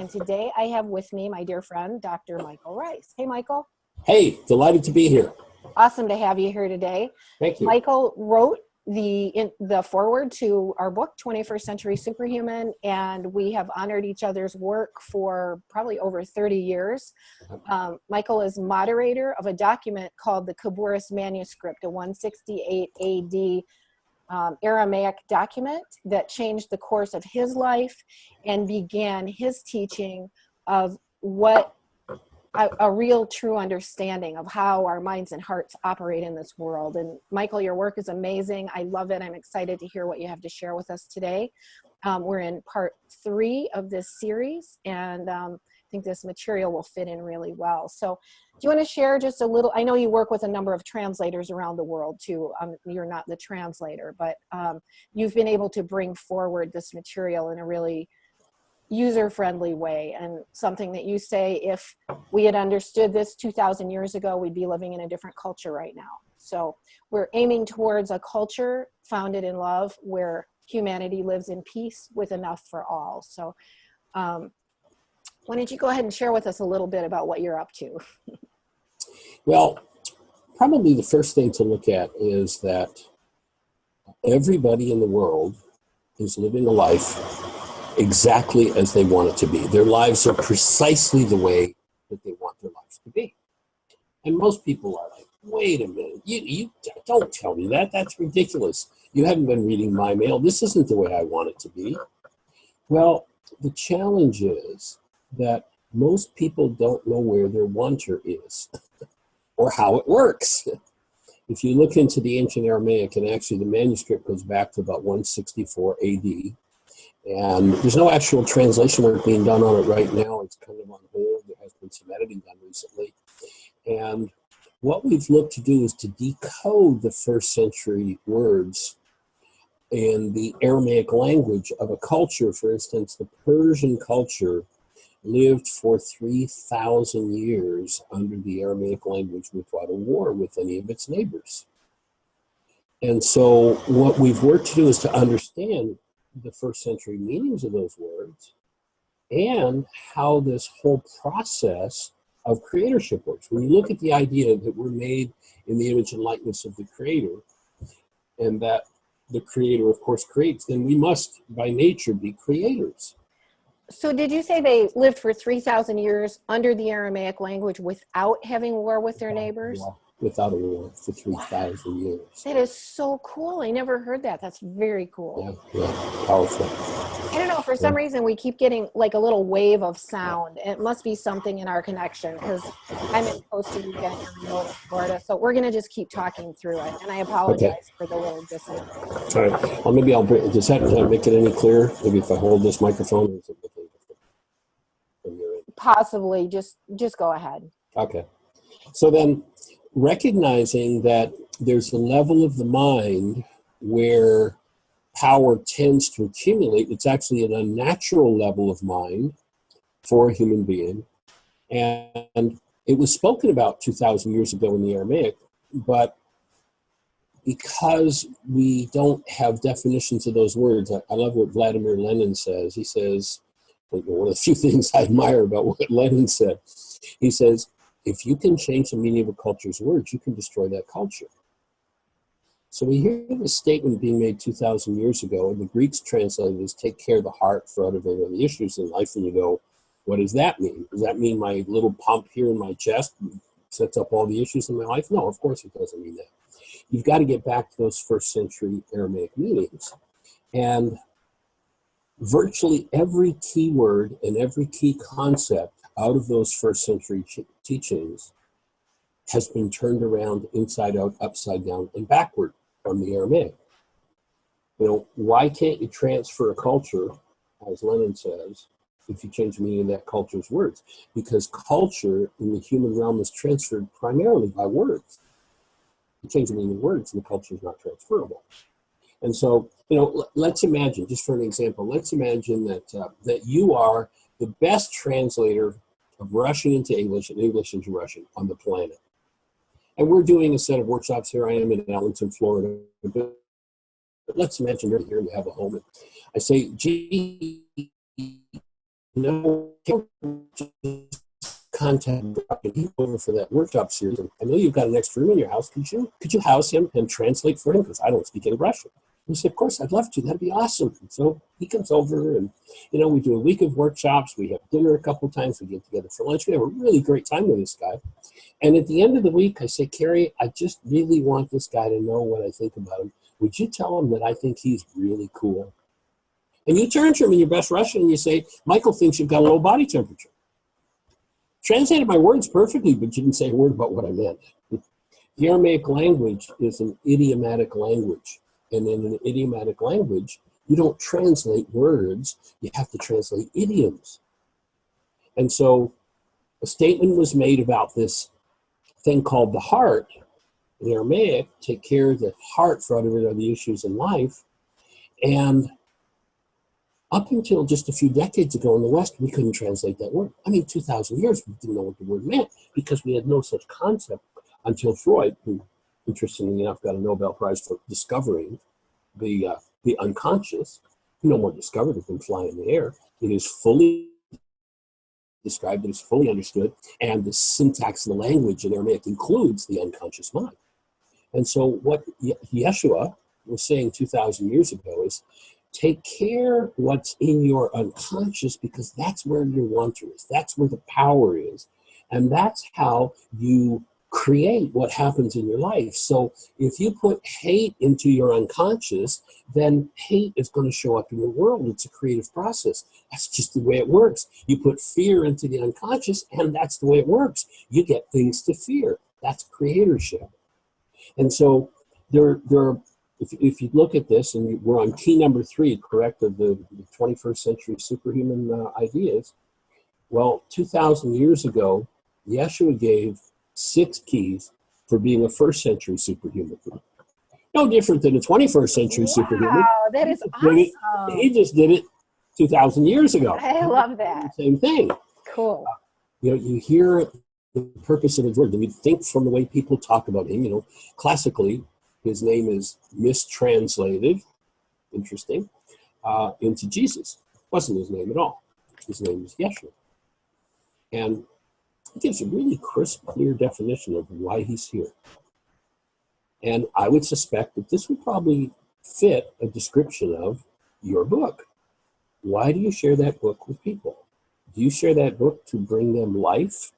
And today I have with me my dear friend, Dr. Michael Ryce. Hey, Michael. Hey, delighted to be here. Awesome to have you here today. Thank you. Michael wrote the foreword to our book, 21st Century Superhuman, and we have honored each other's work for probably over 30 years. Michael is moderator of a document called the Khabouris Manuscript, a 168 AD Aramaic document that changed the course of his life and began his teaching of what a real true understanding of how our minds and hearts operate in this world. And Michael, your work is amazing. I love it. I'm excited to hear what you have to share with us today. We're in part 3 of this series, and I think this material will fit in really well. So do you want to share just a little? I know you work with a number of translators around the world too. You're not the translator, but you've been able to bring forward this material in a really user-friendly way, and something that you say, if we had understood this 2,000 years ago, we'd be living in a different culture right now. So we're aiming towards a culture founded in love where humanity lives in peace with enough for all. So why don't you go ahead and share with us a little bit about what you're up to? Well, probably the first thing to look at is that everybody in the world is living a life exactly as they want it to be. Their lives are precisely the way that they want their lives to be. And most people are like, wait a minute, you don't tell me that. That's ridiculous. You haven't been reading my mail. This isn't the way I want it to be. Well, the challenge is that most people don't know where their wanter is or how it works. If you look into the ancient Aramaic, and actually the manuscript goes back to about 164 AD, and there's no actual translation work being done on it right now. It's kind of on hold. There has been some editing done recently. And what we've looked to do is to decode the first century words in the Aramaic language of a culture. For instance, the Persian culture lived for 3,000 years under the Aramaic language without a war with any of its neighbors. And so what we've worked to do is to understand the first century meanings of those words and how this whole process of creatorship works. When you look at the idea that we're made in the image and likeness of the Creator, and that the Creator, of course, creates, then we must, by nature, be creators. So did you say they lived for 3,000 years under the Aramaic language without having war with their neighbors? Without a war for 3,000 years. That is so cool. I never heard that. That's very cool. Yeah, powerful. I don't know, for some reason we keep getting like a little wave of sound. It must be something in our connection, because I'm in Costa Rica and I'm remote in Florida, so we're gonna just keep talking through it, and I apologize for the little dissonance. All right, well, maybe I'll bring, does that make it any clearer? Maybe if I hold this microphone, is it looking different? Possibly, just go ahead. Okay, so then recognizing that there's a level of the mind where power tends to accumulate. It's actually an unnatural level of mind for a human being. And it was spoken about 2,000 years ago in the Aramaic, but because we don't have definitions of those words, I love what Vladimir Lenin says. He says, one of the few things I admire about what Lenin said, he says, if you can change the meaning of a culture's words, you can destroy that culture. So we hear this statement being made 2,000 years ago, and the Greeks translated as take care of the heart, for out of it are the issues in life. And you go, what does that mean? Does that mean my little pump here in my chest sets up all the issues in my life? No, of course it doesn't mean that. You've got to get back to those first century Aramaic meanings. And virtually every key word and every key concept out of those first century teachings has been turned around inside out, upside down, and backward from the Aramaic. You know, why can't you transfer a culture, as Lenin says, if you change the meaning of that culture's words? Because culture in the human realm is transferred primarily by words. You change the meaning of words and the culture is not transferable. And so, you know, let's imagine, just for an example, let's imagine that that you are the best translator of Russian into English and English into Russian on the planet. And we're doing a set of workshops. Here I am in Allenton, Florida. But let's imagine you're here and you have a home. And I say, gee, no, contact him over for that workshop series. And I know you've got an extra room in your house. Could you house him and translate for him? Because I don't speak any Russian. He said, of course, I'd love to. That'd be awesome. And so he comes over and, we do a week of workshops. We have dinner a couple of times. We get together for lunch. We have a really great time with this guy. And at the end of the week, I say, Cary, I just really want this guy to know what I think about him. Would you tell him that I think he's really cool? And you turn to him in your best Russian and you say, Michael thinks you've got a low body temperature. Translated my words perfectly, but you didn't say a word about what I meant. The Aramaic language is an idiomatic language. And in an idiomatic language, you don't translate words, you have to translate idioms. And so a statement was made about this thing called the heart in Aramaic, take care of the heart for other the issues in life. And up until just a few decades ago in the West, we couldn't translate that word. 2,000 years, we didn't know what the word meant because we had no such concept until Freud, who, interestingly enough, got a Nobel Prize for discovering the unconscious. No more discovered it than fly in the air. It is fully described, it is fully understood, and the syntax of the language in Aramaic includes the unconscious mind. And so what Yeshua was saying 2,000 years ago is, take care what's in your unconscious, because that's where your wanter is. That's where the power is. And that's how you create what happens in your life. So if you put hate into your unconscious, then hate is going to show up in your world. It's a creative process. That's just the way it works. You put fear into the unconscious, and that's the way it works. You get things to fear. That's creatorship. And so if you look at this, and we're on key number 3, correct, of the 21st century superhuman ideas, well, 2,000 years ago, Yeshua gave 6 keys for being a first century superhuman. No different than a 21st century superhuman. Wow, that is awesome. He just did it 2,000 years ago. I love that. Same thing. Cool. You hear the purpose of his word. We think from the way people talk about him, classically, his name is mistranslated, interesting, into Jesus. Wasn't his name at all. His name is Yeshua. And it gives a really crisp, clear definition of why he's here. And I would suspect that this would probably fit a description of your book. Why do you share that book with people? Do you share that book to bring them life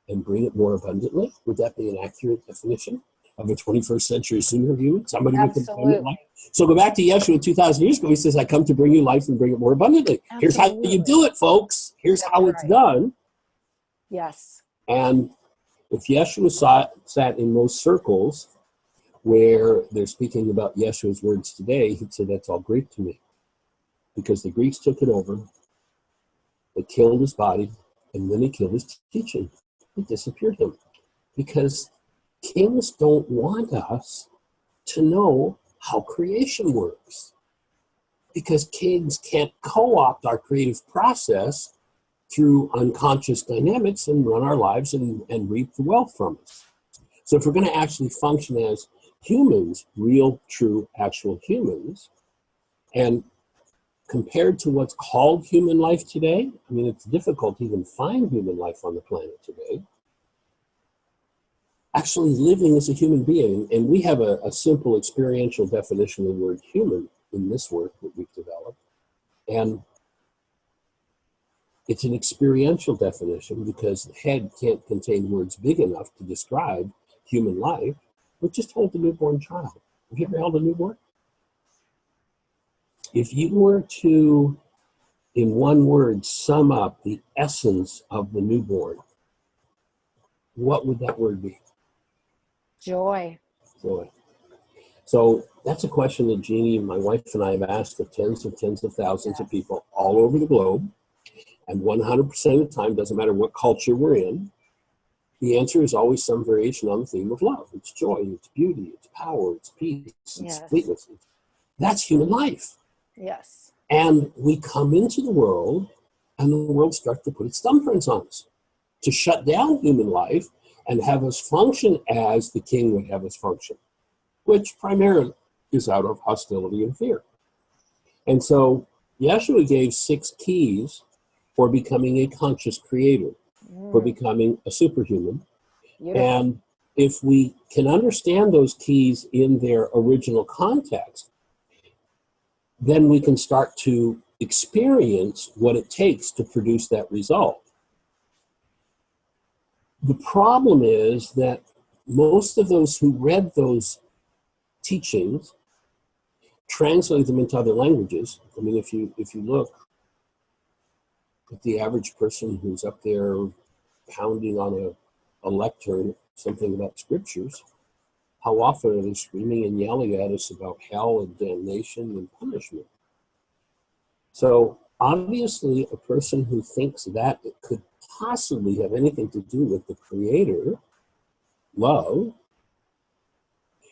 and bring it more abundantly? Would that be an accurate definition of a 21st century superhuman? Somebody with abundant life? So go back to Yeshua 2,000 years ago. He says, I come to bring you life and bring it more abundantly. Absolutely. Here's how you do it, folks. Here's how it's done. Yes. And if Yeshua sat in most circles where they're speaking about Yeshua's words today, he'd say, that's all Greek to me. Because the Greeks took it over, they killed his body, and then he killed his teaching. He disappeared him. Because kings don't want us to know how creation works. Because kings can't co-opt our creative process through unconscious dynamics and run our lives and reap the wealth from us. So if we're going to actually function as humans, real, true, actual humans, and compared to what's called human life today, it's difficult to even find human life on the planet today. Actually living as a human being, and we have a simple experiential definition of the word human in this work that we've developed, and it's an experiential definition because the head can't contain words big enough to describe human life, but just hold a newborn child. Have you ever held a newborn? If you were to, in one word, sum up the essence of the newborn, what would that word be? Joy. Joy. So that's a question that Jeannie, my wife, and I have asked of tens of thousands of people all over the globe. And 100% of the time, doesn't matter what culture we're in, the answer is always some variation on the theme of love. It's joy, it's beauty, it's power, it's peace, it's sweetness. That's human life. Yes. And we come into the world, and the world starts to put its thumbprints on us to shut down human life and have us function as the king would have us function, which primarily is out of hostility and fear. And so Yeshua gave 6 keys for becoming a conscious creator, for becoming a superhuman. Beautiful. And if we can understand those keys in their original context, then we can start to experience what it takes to produce that result. The problem is that most of those who read those teachings translate them into other languages. I mean, if you look at the average person who's up there pounding on a lectern something about scriptures, how often are they screaming and yelling at us about hell and damnation and punishment? So obviously a person who thinks that it could possibly have anything to do with the Creator, love,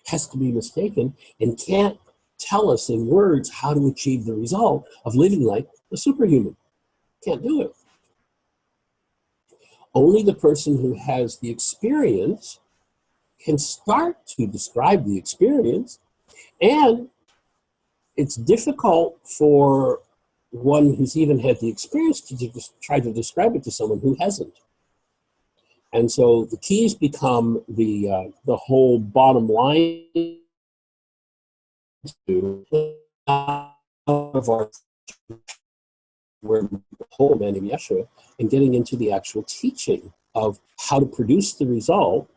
has to be mistaken and can't tell us in words how to achieve the result of living like a superhuman. Can't do it. Only the person who has the experience can start to describe the experience, and it's difficult for one who's even had the experience to just try to describe it to someone who hasn't. And so the keys become the whole bottom line to of our where the whole man of Yeshua, and getting into the actual teaching of how to produce the result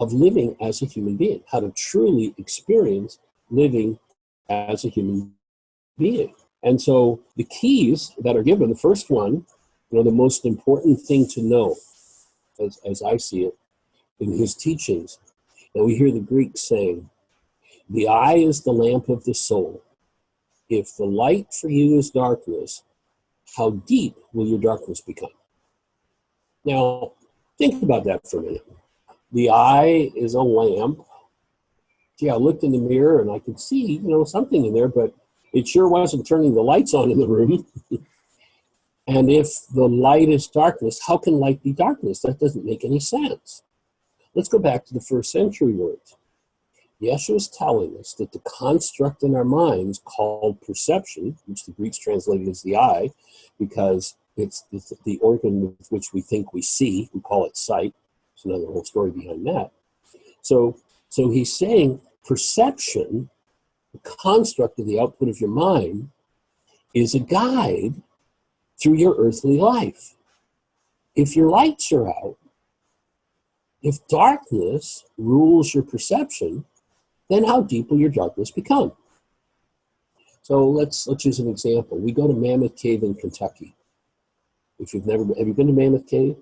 of living as a human being, how to truly experience living as a human being. And so the keys that are given, the first one, the most important thing to know, as I see it, in his teachings, and we hear the Greeks saying, the eye is the lamp of the soul. If the light for you is darkness, how deep will your darkness become? Now, think about that for a minute. The eye is a lamp. Gee, I looked in the mirror and I could see, something in there, but it sure wasn't turning the lights on in the room. And if the light is darkness, how can light be darkness? That doesn't make any sense. Let's go back to the first century words. Yeshua is telling us that the construct in our minds called perception, which the Greeks translated as the eye, because it's the organ with which we think we see, we call it sight. There's another whole story behind that. So he's saying perception, the construct of the output of your mind, is a guide through your earthly life. If your lights are out, if darkness rules your perception, then how deep will your darkness become? So let's use an example. We go to Mammoth Cave in Kentucky. If you've never been, have you been to Mammoth Cave?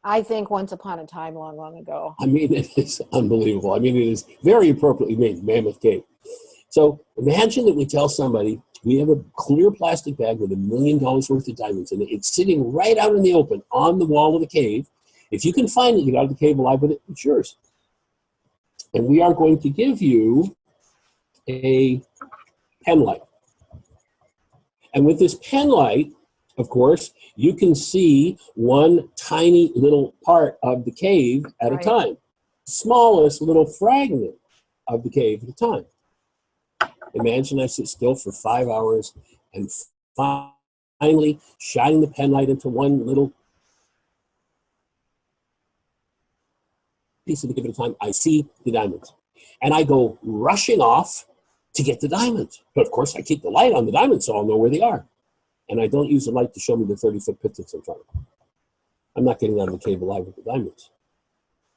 I think once upon a time, long, long ago. I mean, it is unbelievable. I mean, it is very appropriately named Mammoth Cave. So imagine that we tell somebody, we have a clear plastic bag with $1 million worth of diamonds in it. It's sitting right out in the open on the wall of the cave. If you can find it, you get out of the cave alive with it, it's yours. And we are going to give you a pen light. And with this pen light, of course, you can see one tiny little part of the cave at a time. Smallest little fragment of the cave at a time. Imagine I sit still for 5 hours and finally shining the pen light into one little piece of the cave at a time. I see the diamonds. And I go rushing off to get the diamonds. But of course, I keep the light on the diamonds so I'll know where they are. And I don't use the light to show me the 30-foot pit that's in front of me. I'm not getting out of the cave alive with the diamonds.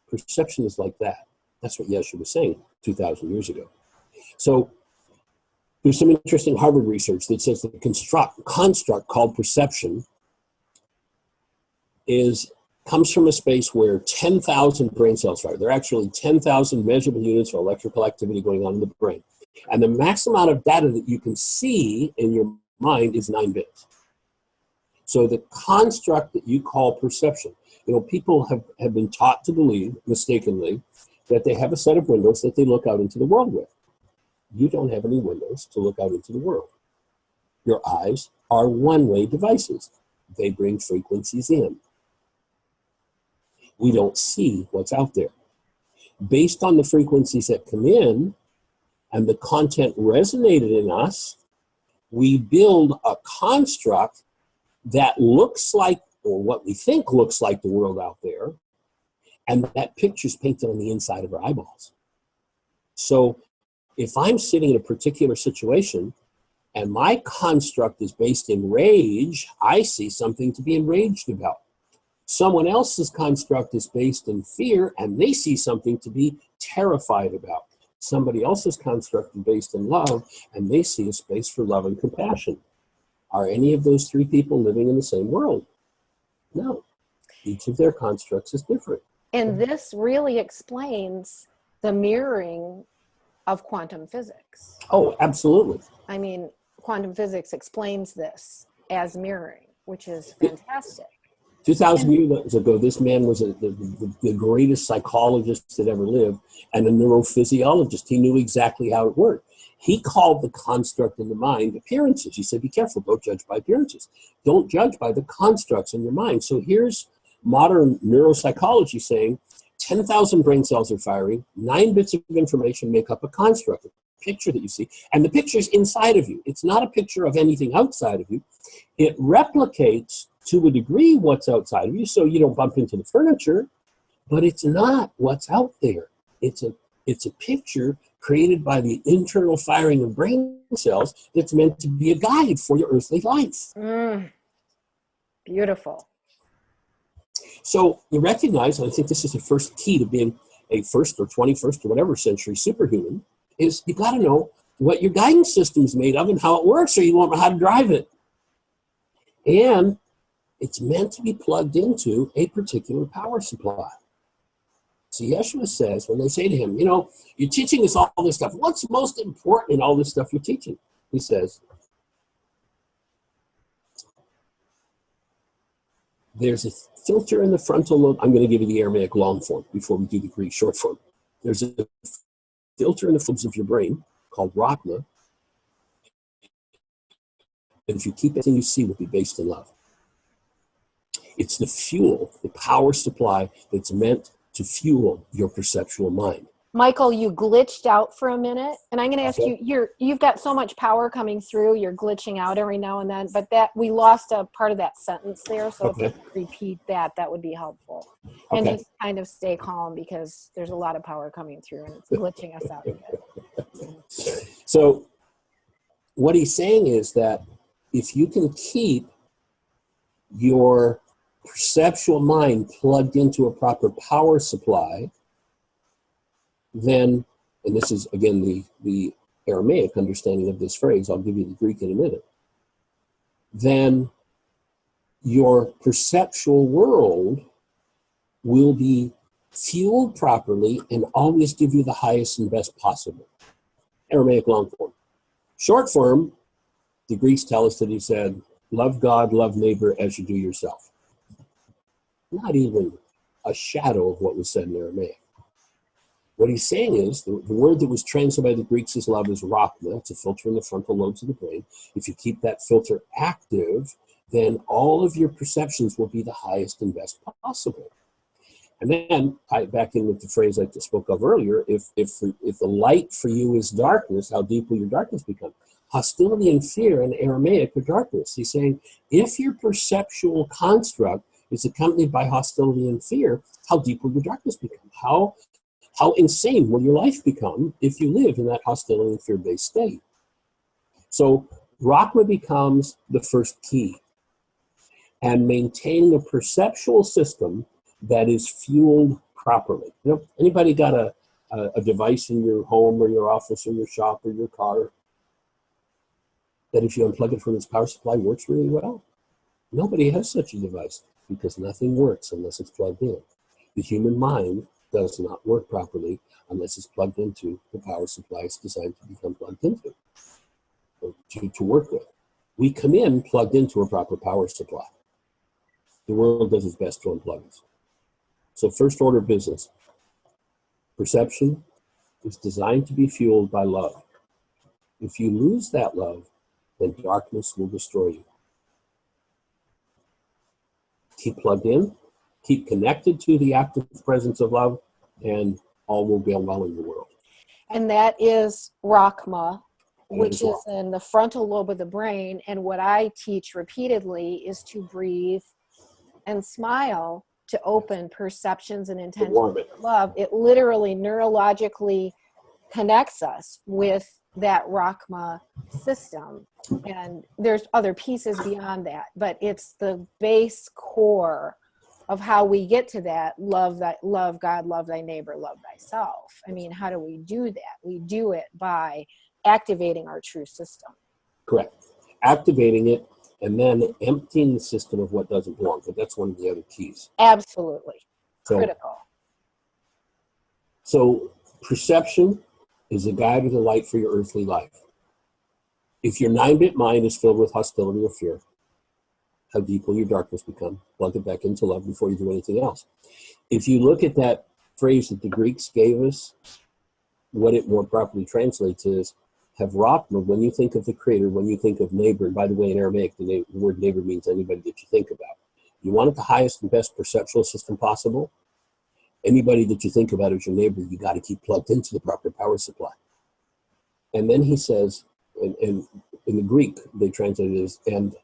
Perception is like that. That's what Yeshua was saying 2,000 years ago. So there's some interesting Harvard research that says that the construct called perception comes from a space where 10,000 brain cells are. There are actually 10,000 measurable units of electrical activity going on in the brain. And the max amount of data that you can see in your mind is 9 bits. So the construct that you call perception, people have been taught to believe, mistakenly, that they have a set of windows that they look out into the world with. You don't have any windows to look out into the world. Your eyes are one-way devices. They bring frequencies in. We don't see what's out there. Based on the frequencies that come in and the content resonated in us, we build a construct that looks like, or what we think looks like, the world out there, and that picture's painted on the inside of our eyeballs. So if I'm sitting in a particular situation and my construct is based in rage, I see something to be enraged about. Someone else's construct is based in fear, and they see something to be terrified about. Somebody else's construct is based in love, and they see a space for love and compassion. Are any of those three people living in the same world? No. Each of their constructs is different. And this really explains the mirroring of quantum physics. Oh, absolutely. I mean, quantum physics explains this as mirroring, which is fantastic. 2,000 years ago, this man was the greatest psychologist that ever lived and a neurophysiologist. He knew exactly how it worked. He called the construct in the mind appearances. He said, be careful, don't judge by appearances. Don't judge by the constructs in your mind. So here's modern neuropsychology saying 10,000 brain cells are firing, 9 bits of information make up a construct, a picture that you see, and the picture's inside of you. It's not a picture of anything outside of you. It replicates to a degree what's outside of you, so you don't bump into the furniture, but it's not what's out there. It's a picture created by the internal firing of brain cells that's meant to be a guide for your earthly life. Beautiful. So you recognize, and I think this is the first key to being a first or 21st or whatever century superhuman, is you got to know what your guidance system is made of and how it works, or you won't know how to drive it. And it's meant to be plugged into a particular power supply. So Yeshua says, when they say to him, you know, you're teaching us all this stuff. What's most important in all this stuff you're teaching? He says, there's a filter in the frontal lobe. I'm going to give you the Aramaic long form before we do the Greek short form. There's a filter in the lobes of your brain called Rachma. And if you keep everything you see will be based in love. It's the fuel, the power supply that's meant to fuel your perceptual mind. Michael, you glitched out for a minute, and I'm going to ask Okay. you've got so much power coming through, you're glitching out every now and then, but that we lost a part of that sentence there, so Okay. if you could repeat that, that would be helpful. And Okay. just kind of stay calm because there's a lot of power coming through and it's glitching us out a bit. So what he's saying is that if you can keep your perceptual mind plugged into a proper power supply, then, and this is again the Aramaic understanding of this phrase, I'll give you the Greek in a minute, then your perceptual world will be fueled properly and always give you the highest and best possible. Aramaic long form. Short form, the Greeks tell us that he said, love God, love neighbor as you do yourself. Not even a shadow of what was said in Aramaic. What he's saying is, the word that was translated by the Greeks as love is rachma. It's a filter in the frontal lobes of the brain. If you keep that filter active, then all of your perceptions will be the highest and best possible. And then, tie it back in with the phrase I just spoke of earlier, if the light for you is darkness, how deep will your darkness become? Hostility and fear in Aramaic are darkness. He's saying, if your perceptual construct is accompanied by hostility and fear, how deep will your darkness become? How insane will your life become if you live in that hostility and fear-based state? So Rachma becomes the first key. And maintaining a perceptual system that is fueled properly. You know, anybody got a device in your home or your office or your shop or your car that if you unplug it from its power supply works really well? Nobody has such a device because nothing works unless it's plugged in. The human mind does not work properly unless it's plugged into the power supply it's designed to become plugged into, or to work with. We come in plugged into a proper power supply. The world does its best to unplug us. So first order business. Perception is designed to be fueled by love. If you lose that love, then darkness will destroy you. Keep plugged in, keep connected to the active presence of love, and all will be well in the world. And that is Rachma. which is in the frontal lobe of the brain. And what I teach repeatedly is to breathe and smile to open perceptions and intentions of love. It literally neurologically connects us with that Rachma system. And there's other pieces beyond that, but it's the base core of how we get to that love God, love thy neighbor, love thyself. I mean, how do we do that? We do it by activating our true system. Correct. Activating it and then emptying the system of what doesn't belong. But that's one of the other keys. Absolutely. Critical. So perception is a guide or the light for your earthly life. If your 9-bit mind is filled with hostility or fear, how deep will your darkness become? Plug it back into love before you do anything else. If you look at that phrase that the Greeks gave us, what it more properly translates is, have Rachma, when you think of the Creator, when you think of neighbor, and by the way, in Aramaic, the word neighbor means anybody that you think about. You want it the highest and best perceptual system possible. Anybody that you think about as your neighbor, you got to keep plugged into the proper power supply. And then he says, and in the Greek, they translate it as, and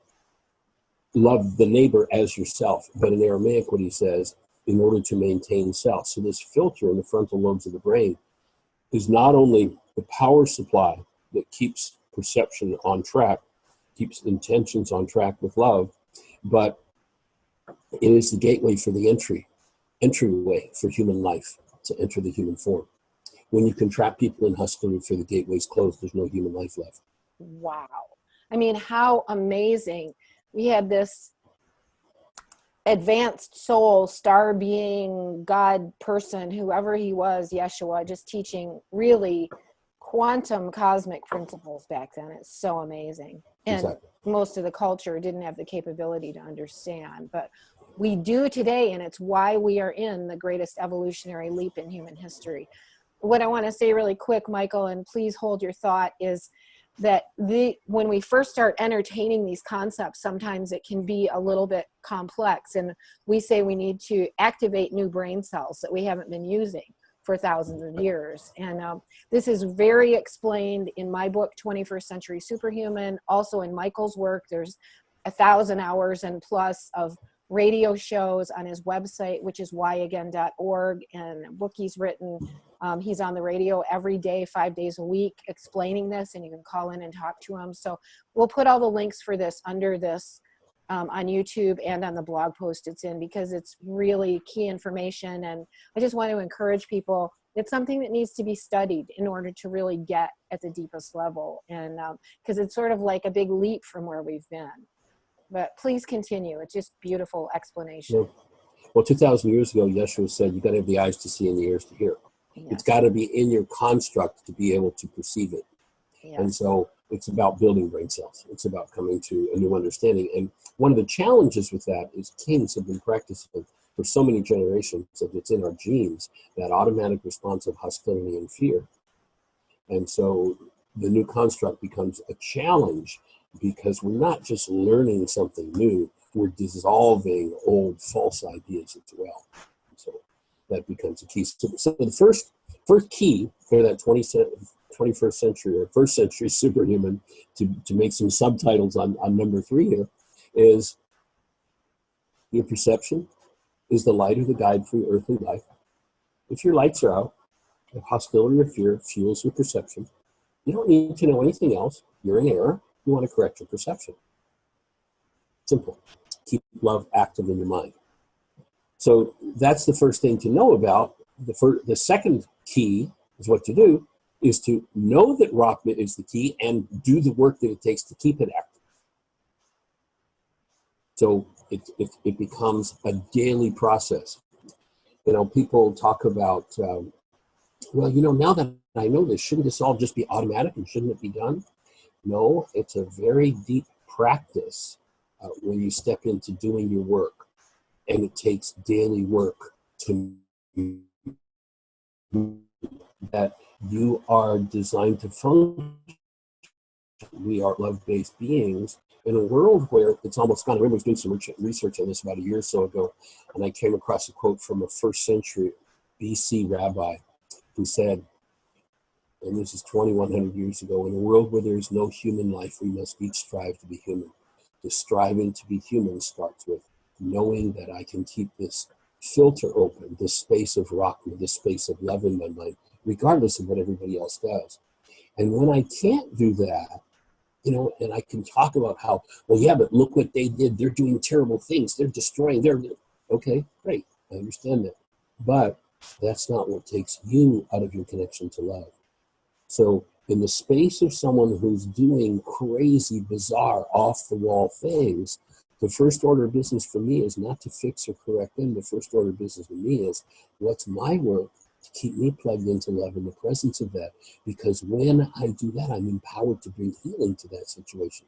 love the neighbor as yourself. But in Aramaic, what he says, in order to maintain self. So this filter in the frontal lobes of the brain is not only the power supply that keeps perception on track, keeps intentions on track with love, but it is the gateway for the entryway for human life to enter the human form. When you can trap people in hostility for the gateway's closed, there's no human life left. Wow. I mean, how amazing. We had this advanced soul, star being, God person, whoever he was, Yeshua, just teaching really quantum cosmic principles back then. It's so amazing. And exactly. Most of the culture didn't have the capability to understand, but we do today, and it's why we are in the greatest evolutionary leap in human history. What I want to say really quick, Michael, and please hold your thought, is that when we first start entertaining these concepts, sometimes it can be a little bit complex, and we say we need to activate new brain cells that we haven't been using for thousands of years. And this is very explained in my book, 21st Century Superhuman. Also in Michael's work, there's 1,000 hours and plus of radio shows on his website, which is whyagain.org, and a book he's written. He's on the radio every day, 5 days a week, explaining this, and you can call in and talk to him. So we'll put all the links for this under this on YouTube and on the blog post it's in, because it's really key information. And I just want to encourage people, it's something that needs to be studied in order to really get at the deepest level. And because it's sort of like a big leap from where we've been. But please continue. It's just beautiful explanation. Yeah. Well, 2,000 years ago, Yeshua said, you got to have the eyes to see and the ears to hear. Yes. It's got to be in your construct to be able to perceive it. Yes. And so it's about building brain cells. It's about coming to a new understanding. And one of the challenges with that is kings have been practicing for so many generations that it's in our genes, that automatic response of hostility and fear. And so the new construct becomes a challenge, because we're not just learning something new, we're dissolving old false ideas as well. So that becomes a key. So the first key for that 21st century or first century superhuman, to make some subtitles on number 3 here, is your perception is the light or the guide for your earthly life. If your lights are out, if hostility or fear fuels your perception, you don't need to know anything else. You're in error. You want to correct your perception. Simple. Keep love active in your mind. So that's the first thing to know about. The second key is what to do, is to know that Rachma is the key and do the work that it takes to keep it active. So it becomes a daily process. You know, people talk about, well, you know, now that I know this, shouldn't this all just be automatic and shouldn't it be done? No, it's a very deep practice when you step into doing your work, and it takes daily work to that you are designed to function. We are love-based beings in a world where it's almost gone. I remember I was doing some research on this about a year or so ago, and I came across a quote from a 1st century BC rabbi who said, and this is 2,100 years ago, in a world where there is no human life, we must each strive to be human. The striving to be human starts with knowing that I can keep this filter open, this space of rock, this space of love in my mind, regardless of what everybody else does. And when I can't do that, you know, and I can talk about how, well, yeah, but look what they did. They're doing terrible things. They're destroying. Okay, great. I understand that. But that's not what takes you out of your connection to love. So in the space of someone who's doing crazy, bizarre, off-the-wall things, the first order of business for me is not to fix or correct them. The first order of business for me is, what's my work to keep me plugged into love in the presence of that? Because when I do that, I'm empowered to bring healing to that situation.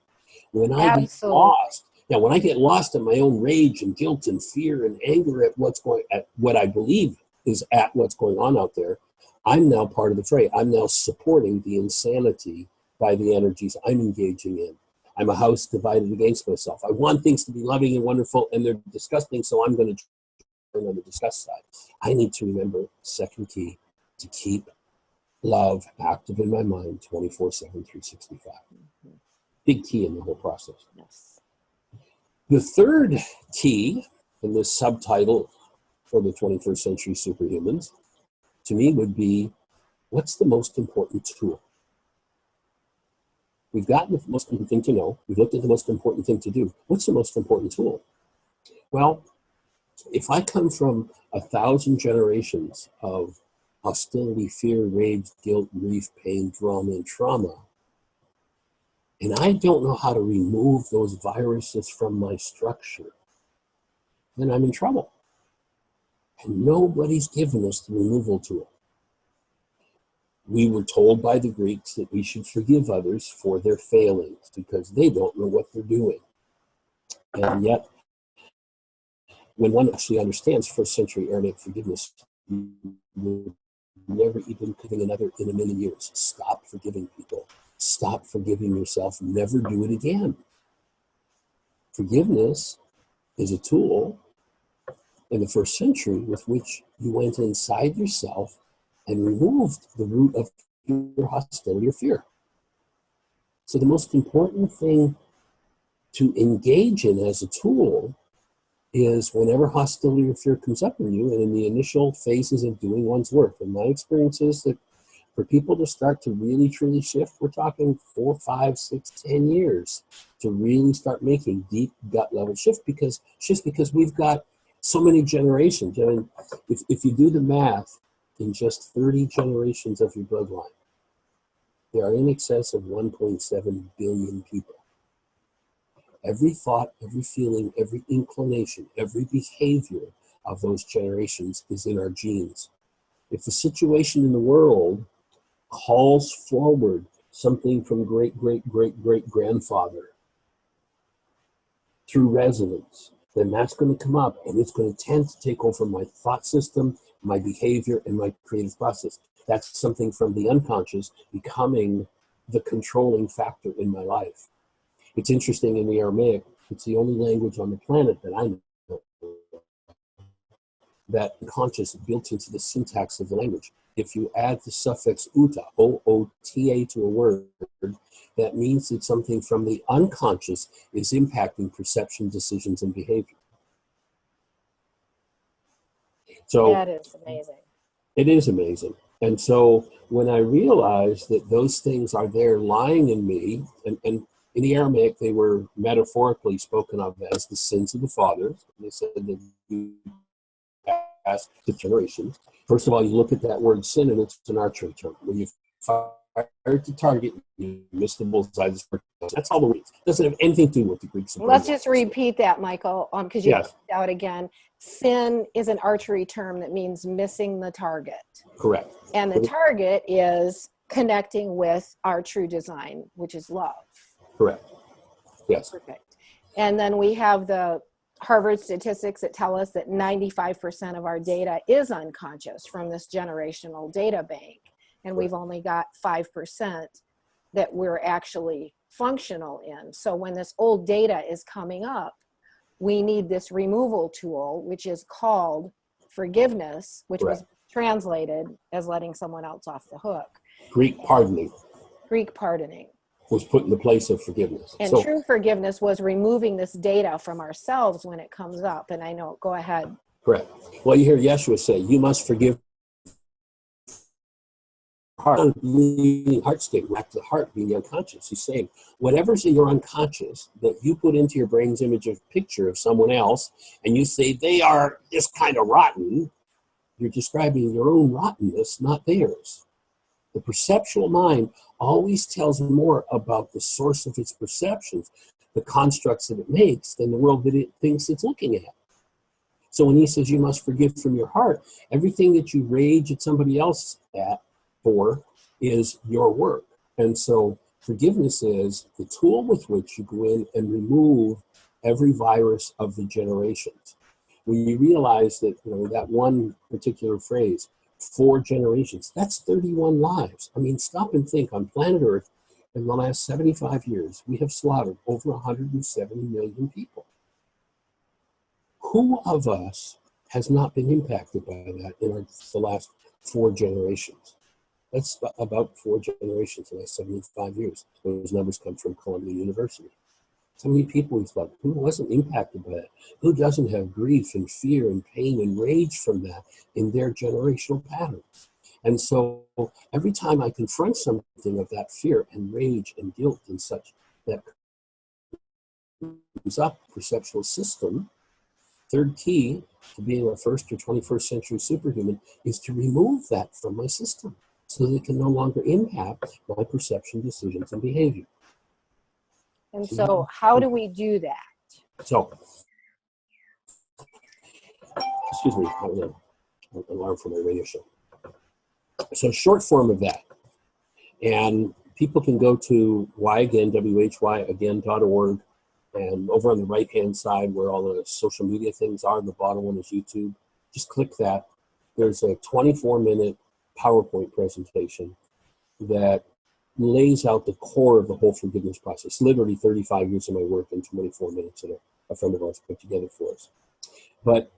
When I get lost, when I get lost in my own rage and guilt and fear and anger at what I believe is at what's going on out there, I'm now part of the fray. I'm now supporting the insanity by the energies I'm engaging in. I'm a house divided against myself. I want things to be loving and wonderful, and they're disgusting, so I'm going to turn on the disgust side. I need to remember, second key, to keep love active in my mind 24/7, 365. Big key in the whole process. Yes. The third key in this subtitle for the 21st century superhumans, to me, would be, what's the most important tool? We've gotten the most important thing to know. We've looked at the most important thing to do. What's the most important tool? Well, if I come from 1,000 generations of hostility, fear, rage, guilt, grief, pain, drama, and trauma, and I don't know how to remove those viruses from my structure, then I'm in trouble. And nobody's given us the removal tool. We were told by the Greeks that we should forgive others for their failings because they don't know what they're doing. And yet, when one actually understands first century Aramaic forgiveness, you will never even forgive another in a million years. Stop forgiving people. Stop forgiving yourself. Never do it again. Forgiveness is a tool in the first century with which you went inside yourself and removed the root of your hostility or fear. So the most important thing to engage in as a tool is whenever hostility or fear comes up in you and in the initial phases of doing one's work. And my experience is that for people to start to really truly shift, we're talking 4, 5, 6, 10 years to really start making deep gut level shifts because we've got so many generations. I mean, if you do the math, in just 30 generations of your bloodline, there are in excess of 1.7 billion people. Every thought, every feeling, every inclination, every behavior of those generations is in our genes. If the situation in the world calls forward something from great-great-great-great-grandfather through resonance, then that's going to come up and it's going to tend to take over my thought system, my behavior, and my creative process. That's something from the unconscious becoming the controlling factor in my life. It's interesting, in the Aramaic, it's the only language on the planet that I know that conscious built into the syntax of the language. If you add the suffix uta, O-O-T-A, to a word, that means that something from the unconscious is impacting perception, decisions, and behavior. So that is amazing. It is amazing. And so when I realized that those things are there lying in me, and in the Aramaic, they were metaphorically spoken of as the sins of the fathers. They said that you pass the generations. First of all, you look at that word sin, and it's an archery term. When you fire at the target, you miss the bullseye. That's all the reasons. It doesn't have anything to do with the Greeks. Let's just repeat that, Michael, because you yes. pointed out again. Sin is an archery term that means missing the target. Correct. And the target is connecting with our true design, which is love. Correct. Yes. Perfect. And then we have the Harvard statistics that tell us that 95% of our data is unconscious from this generational data bank. And we've only got 5% that we're actually functional in. So when this old data is coming up, we need this removal tool, which is called forgiveness, which was translated as letting someone else off the hook. Greek pardoning Greek pardoning. was put in the place of forgiveness. And So, true forgiveness was removing this data from ourselves when it comes up. And I know, go ahead. correct. Well, you hear Yeshua say, you must forgive heart, heart state, back to the heart being unconscious. He's saying, whatever's in your unconscious that you put into your brain's image of picture of someone else, and you say they are this kind of rotten, you're describing your own rottenness, not theirs. The perceptual mind always tells more about the source of its perceptions, the constructs that it makes, than the world that it thinks it's looking at. So when he says you must forgive from your heart, everything that you rage at somebody else for is your work. And so forgiveness is the tool with which you go in and remove every virus of the generations. When you realize that, that one particular phrase, 4 generations, that's 31 lives. I mean, stop and think. On planet Earth, in the last 75 years, we have slaughtered over 170 million people. Who of us has not been impacted by that in the last 4 generations? That's about 4 generations in the last 75 years. Those numbers come from Columbia University. So many people we've thought, who wasn't impacted by that? Who doesn't have grief and fear and pain and rage from that in their generational patterns? And so every time I confront something of that fear and rage and guilt and such that comes up, perceptual system, third key to being a 1st or 21st century superhuman is to remove that from my system so that it can no longer impact my perception, decisions, and behavior. And so how do we do that? So, excuse me, I have an alarm for my radio show. So short form of that, and people can go to whyagain.org, and over on the right-hand side where all the social media things are, the bottom one is YouTube. Just click that. There's a 24-minute PowerPoint presentation that lays out the core of the whole forgiveness process. Literally 35 years of my work in 24 minutes that a friend of ours put together for us. But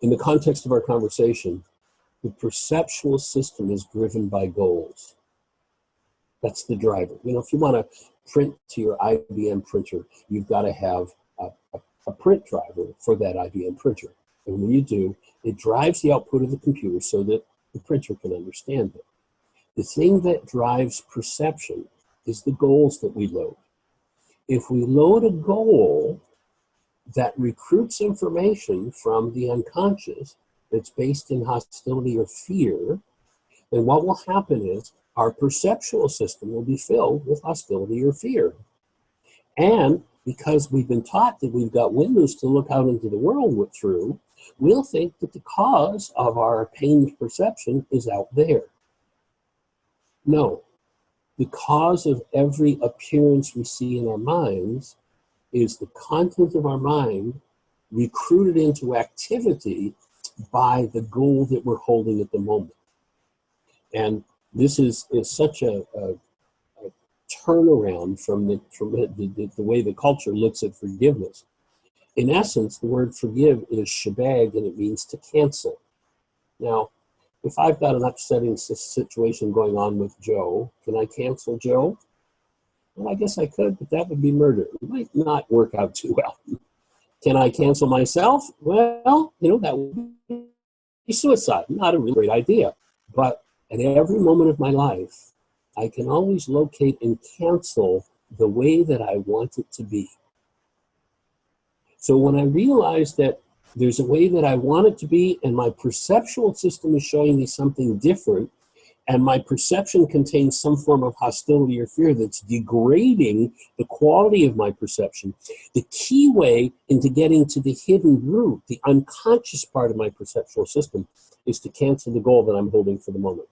in the context of our conversation, the perceptual system is driven by goals. That's the driver. If you want to print to your IBM printer, you've got to have a print driver for that IBM printer. And when you do, it drives the output of the computer so that the printer can understand it. The thing that drives perception is the goals that we load. If we load a goal that recruits information from the unconscious that's based in hostility or fear, then what will happen is our perceptual system will be filled with hostility or fear. And because we've been taught that we've got windows to look out into the world through, we'll think that the cause of our pained perception is out there. No, the cause of every appearance we see in our minds is the content of our mind recruited into activity by the goal that we're holding at the moment. And this is such a turnaround from the way the culture looks at forgiveness. In essence, the word forgive is shebag, and it means to cancel. Now, if I've got an upsetting situation going on with Joe, can I cancel Joe? Well, I guess I could, but that would be murder. It might not work out too well. Can I cancel myself? Well, that would be suicide. Not a really great idea. But at every moment of my life, I can always locate and cancel the way that I want it to be. So when I realize that there's a way that I want it to be, and my perceptual system is showing me something different, and my perception contains some form of hostility or fear that's degrading the quality of my perception, the key way into getting to the hidden root, the unconscious part of my perceptual system, is to cancel the goal that I'm holding for the moment.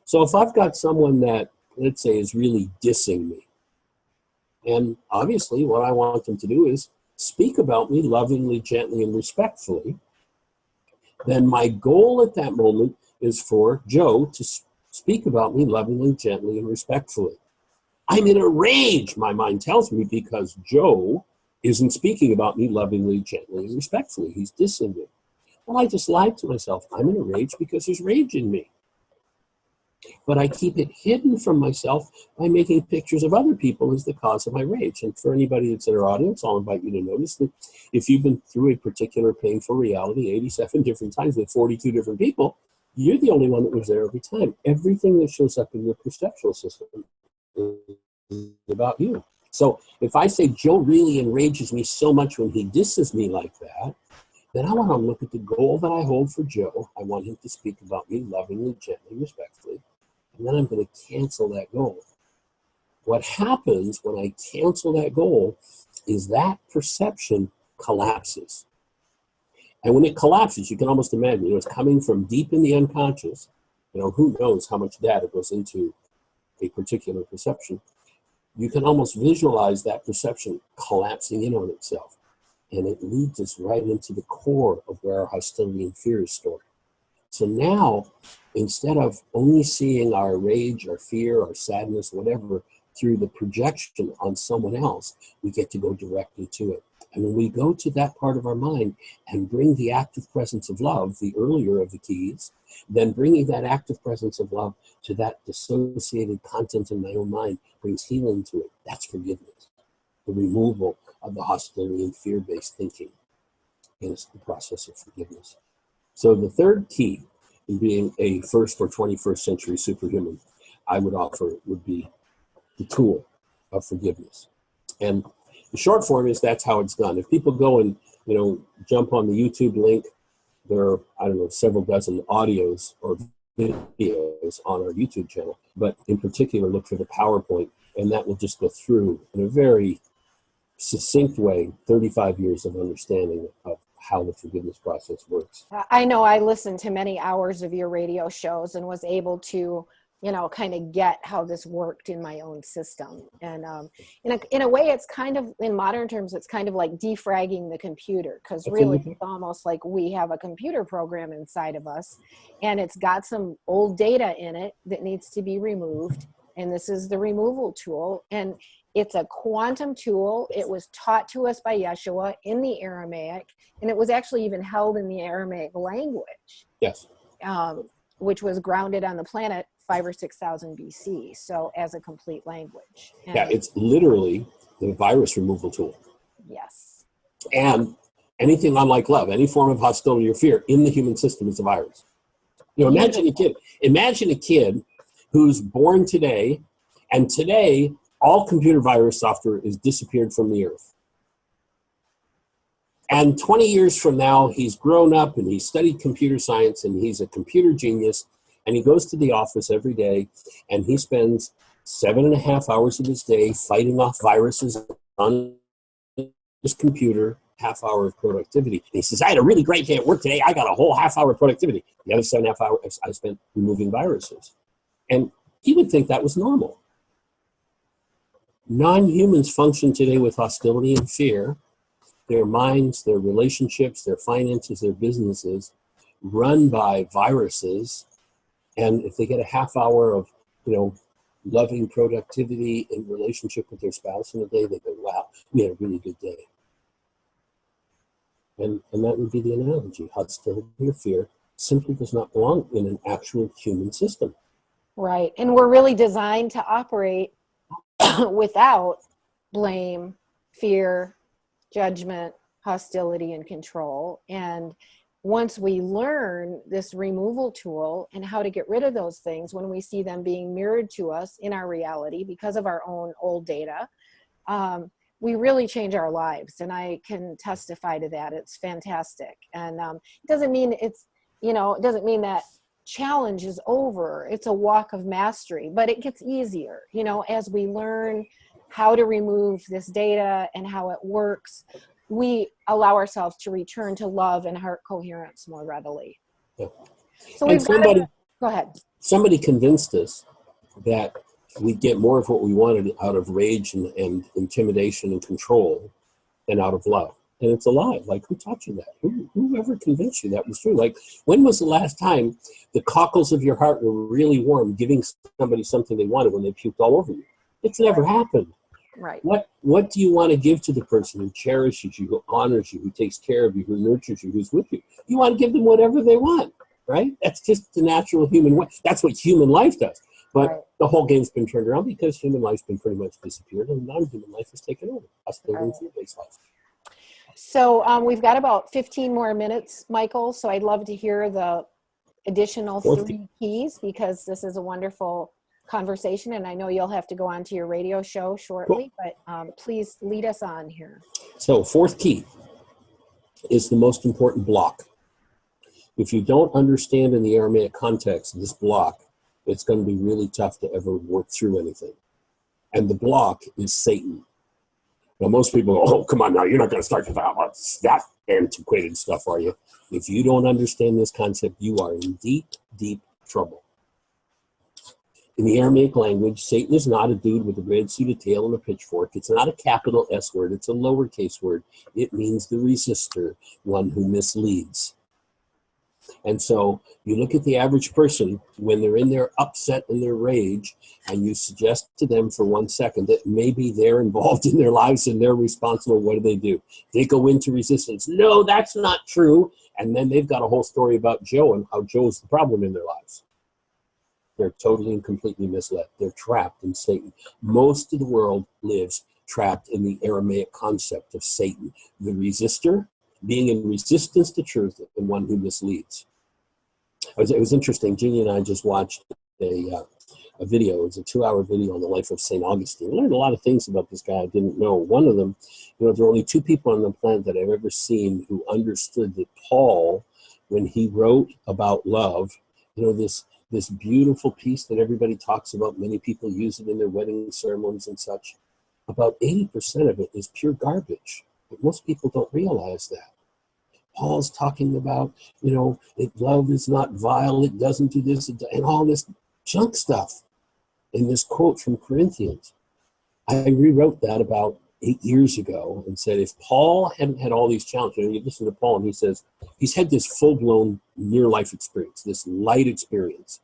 So if I've got someone that, let's say, is really dissing me, and obviously what I want them to do is speak about me lovingly, gently, and respectfully, then my goal at that moment is for Joe to speak about me lovingly, gently, and respectfully. I'm in a rage, my mind tells me, because Joe isn't speaking about me lovingly, gently, and respectfully. He's dissing me. Well, I just lied to myself. I'm in a rage because there's rage in me. But I keep it hidden from myself by making pictures of other people as the cause of my rage. And for anybody that's in our audience, I'll invite you to notice that if you've been through a particular painful reality 87 different times with 42 different people, you're the only one that was there every time. Everything that shows up in your perceptual system is about you. So if I say Joe really enrages me so much when he disses me like that, then I want to look at the goal that I hold for Joe. I want him to speak about me lovingly, gently, respectfully. And then I'm going to cancel that goal. What happens when I cancel that goal is that perception collapses. And when it collapses, you can almost imagine, it's coming from deep in the unconscious. Who knows how much data goes into a particular perception. You can almost visualize that perception collapsing in on itself. And it leads us right into the core of where our hostility and fear is stored. So now, instead of only seeing our rage, our fear, our sadness, whatever, through the projection on someone else, we get to go directly to it. And when we go to that part of our mind and bring the active presence of love, the earlier of the keys, then bringing that active presence of love to that dissociated content in my own mind brings healing to it. That's forgiveness. The removal of the hostility and fear-based thinking is the process of forgiveness. So the third key in being a first or 21st century superhuman, I would offer, would be the tool of forgiveness. And the short form is that's how it's done. If people go and, jump on the YouTube link, there are, several dozen audios or videos on our YouTube channel, but in particular, look for the PowerPoint, and that will just go through in a very succinct way, 35 years of understanding of how the forgiveness process works. I know I listened to many hours of your radio shows and was able to, kind of get how this worked in my own system. And in a way, it's kind of, in modern terms, it's kind of like defragging the computer, because really it's almost like we have a computer program inside of us, and it's got some old data in it that needs to be removed. And this is the removal tool. And it's a quantum tool. It was taught to us by Yeshua in the Aramaic, and it was actually even held in the Aramaic language. Yes. Which was grounded on the planet 5,000 or 6,000 BC. So as a complete language. And it's literally the virus removal tool. Yes. And anything unlike love, any form of hostility or fear in the human system is a virus. Imagine a kid who's born today, and today all computer virus software is disappeared from the earth. And 20 years from now, he's grown up and he's studied computer science and he's a computer genius, and he goes to the office every day and he spends 7.5 hours of his day fighting off viruses on his computer, half hour of productivity. And he says, I had a really great day at work today. I got a whole half hour of productivity. The other 7.5 hours I spent removing viruses. And he would think that was normal. Non-humans function today with hostility and fear. Their minds, their relationships, their finances, their businesses run by viruses. And if they get a half hour of, loving productivity in relationship with their spouse in a day, they go, wow, we had a really good day. And that would be the analogy. Hostility or fear simply does not belong in an actual human system. Right. And we're really designed to operate without blame, fear, judgment, hostility, and control. And once we learn this removal tool and how to get rid of those things when we see them being mirrored to us in our reality because of our own old data, we really change our lives. And I can testify to that. It's fantastic. And it doesn't mean it doesn't mean that challenge is over. It's a walk of mastery, but it gets easier, as we learn how to remove this data and how it works. We allow ourselves to return to love and heart coherence more readily. Yeah. So go ahead. Somebody convinced us that we get more of what we wanted out of rage and intimidation and control than out of love. And it's a lie. Like, who taught you that? Whoever convinced you that was true? Like, when was the last time the cockles of your heart were really warm, giving somebody something they wanted when they puked all over you? It's never happened. Right. What do you want to give to the person who cherishes you, who honors you, who takes care of you, who nurtures you, who's with you? You want to give them whatever they want. right? That's just the natural human way. That's what human life does. But Right. the whole game's been turned around because human life's been pretty much disappeared and non-human life has taken over. Us living fear-based life. So we've got about 15 more minutes, Michael. So I'd love to hear the additional 3 keys, because this is a wonderful conversation, and I know you'll have to go on to your radio show shortly, but please lead us on here. So 4th key is the most important block. If you don't understand in the Aramaic context this block, it's going to be really tough to ever work through anything. And the block is Satan. Now, most people go, oh, come on now, you're not going to start with that antiquated stuff, are you? If you don't understand this concept, you are in deep, deep trouble. In the Aramaic language, Satan is not a dude with a red suit, a tail, and a pitchfork. It's not a capital S word. It's a lowercase word. It means the resistor, one who misleads. And so you look at the average person when they're in their upset and their rage, and you suggest to them for 1 second that maybe they're involved in their lives and they're responsible. What do? They go into resistance. No, that's not true. And then they've got a whole story about Joe and how Joe's the problem in their lives. They're totally and completely misled. They're trapped in Satan. Most of the world lives trapped in the Aramaic concept of Satan, the resistor, being in resistance to truth, and one who misleads. It was interesting. Jeannie and I just watched a video. It was a 2-hour video on the life of St. Augustine. I learned a lot of things about this guy I didn't know. One of them, there are only 2 people on the planet that I've ever seen who understood that Paul, when he wrote about love, this beautiful piece that everybody talks about, many people use it in their wedding ceremonies and such, about 80% of it is pure garbage. But most people don't realize that. Paul's talking about, love is not vile, it doesn't do this, and all this junk stuff in this quote from Corinthians. I rewrote that about 8 years ago and said, if Paul hadn't had all these challenges, you listen to Paul and he says, he's had this full-blown near-life experience, this light experience.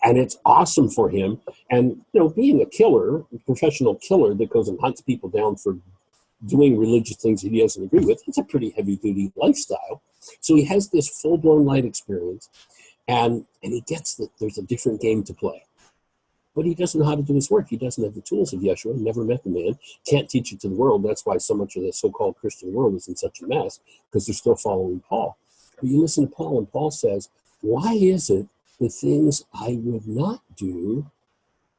And it's awesome for him. And, being a killer, a professional killer that goes and hunts people down for doing religious things that he doesn't agree with, it's a pretty heavy-duty lifestyle. So he has this full-blown light experience, and he gets that there's a different game to play. But he doesn't know how to do his work. He doesn't have the tools of Yeshua. Never met the man. Can't teach it to the world. That's why so much of the so-called Christian world is in such a mess, because they're still following Paul. But you listen to Paul, and Paul says, why is it the things I would not do,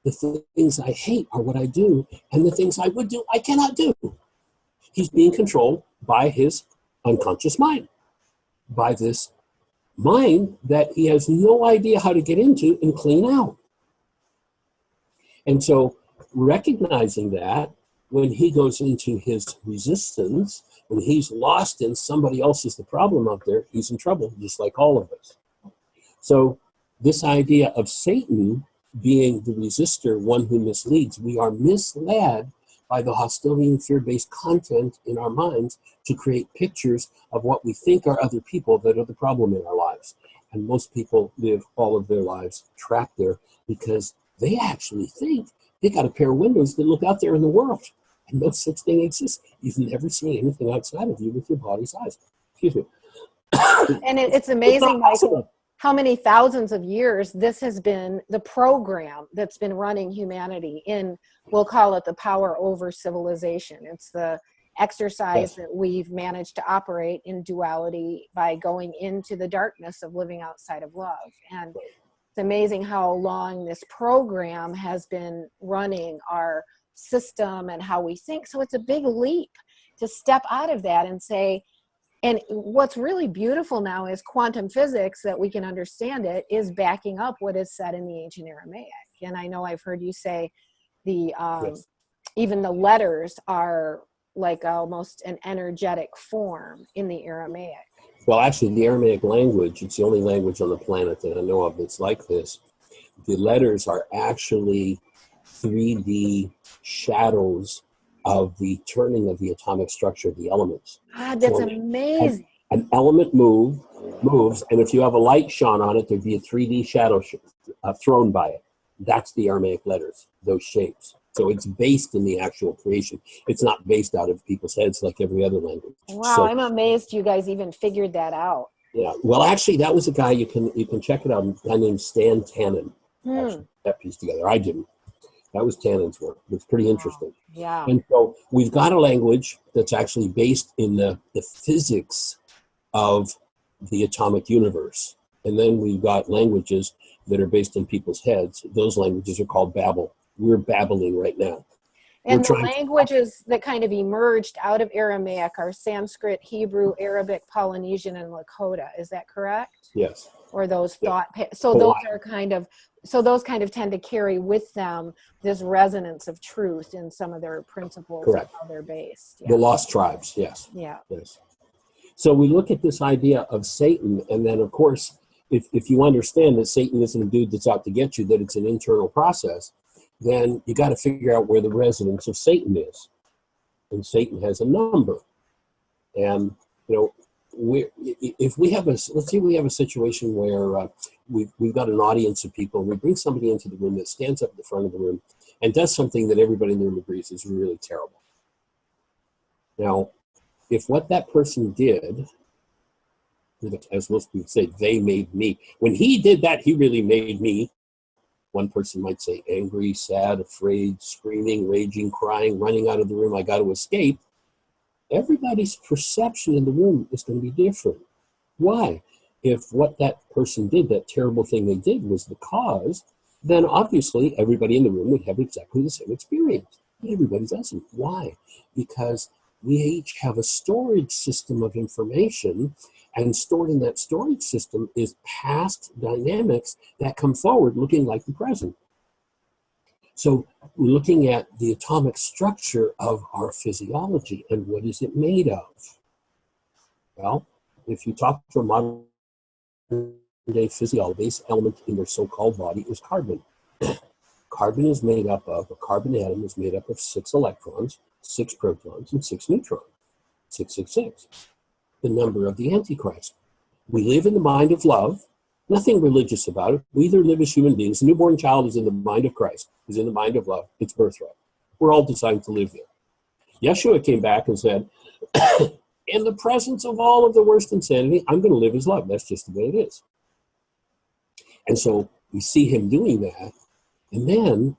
the things I hate are what I do, and the things I would do, I cannot do? He's being controlled by his unconscious mind, by this mind that he has no idea how to get into and clean out. And so recognizing that, when he goes into his resistance, when he's lost and somebody else is the problem out there, he's in trouble, just like all of us. So this idea of Satan being the resistor, one who misleads, we are misled by the hostility and fear-based content in our minds to create pictures of what we think are other people that are the problem in our lives. And most people live all of their lives trapped there because they actually think they got a pair of windows that look out there in the world. And no such thing exists. You've never seen anything outside of you with your body's eyes. Excuse me. And it's amazing, Michael, how many thousands of years this has been the program that's been running humanity in, we'll call it the power over civilization. It's the exercise that we've managed to operate in duality by going into the darkness of living outside of love. And it's amazing how long this program has been running our system and how we think. So it's a big leap to step out of that and say, and what's really beautiful now is quantum physics, that we can understand it, is backing up what is said in the ancient Aramaic. And I know I've heard you say even the letters are like almost an energetic form in the Aramaic. Well, actually, the Aramaic language, it's the only language on the planet that I know of that's like this. The letters are actually 3D shadows of the turning of the atomic structure of the elements. God, that's amazing. An element moves, and if you have a light shone on it, there'd be a 3D shadow thrown by it. That's the Aramaic letters, those shapes. So it's based in the actual creation. It's not based out of people's heads like every other language. Wow, so, I'm amazed you guys even figured that out. Yeah. Well, actually, that was a guy you can check it out. A guy named Stan Tannen actually put that piece together. I didn't. That was Tannen's work. It's pretty interesting. Yeah. And so we've got a language that's actually based in the physics of the atomic universe. And then we've got languages that are based in people's heads. Those languages are called Babel. We're babbling right now. And the languages that kind of emerged out of Aramaic are Sanskrit, Hebrew, Arabic, Polynesian, and Lakota. Is that correct? Yes. Or those thought, so those are kind of, so those kind of tend to carry with them this resonance of truth in some of their principles. Correct. And how they're based. Yeah. The lost tribes, yes. Yeah. Yes. So we look at this idea of Satan, and then of course, if you understand that Satan isn't a dude that's out to get you, that it's an internal process, then you got to figure out where the residence of Satan is. And Satan has a number. And, you know, if we have let's say we have a situation where we've got an audience of people, and we bring somebody into the room that stands up at the front of the room and does something that everybody in the room agrees is really terrible. Now, if what that person did, as most people say, they made me. When he did that, he really made me. One person might say angry, sad, afraid, screaming, raging, crying, running out of the room, I got to escape. Everybody's perception in the room is going to be different. Why? If what that person did, that terrible thing they did, was the cause, then obviously everybody in the room would have exactly the same experience. But everybody doesn't. Why? Because we each have a storage system of information, and stored in that storage system is past dynamics that come forward looking like the present. So we're looking at the atomic structure of our physiology, and what is it made of? Well, if you talk to a modern day physiologist, the base element in their so-called body is carbon. Carbon is made up of, a carbon atom is made up of 6 electrons, 6 protons, and 6 neutrons. 666. The number of the Antichrist. We live in the mind of love. Nothing religious about it. We either live as human beings. The newborn child is in the mind of Christ, is in the mind of love. It's birthright. We're all designed to live there. Yeshua came back and said, in the presence of all of the worst insanity, I'm going to live as love. That's just the way it is. And so we see him doing that. And then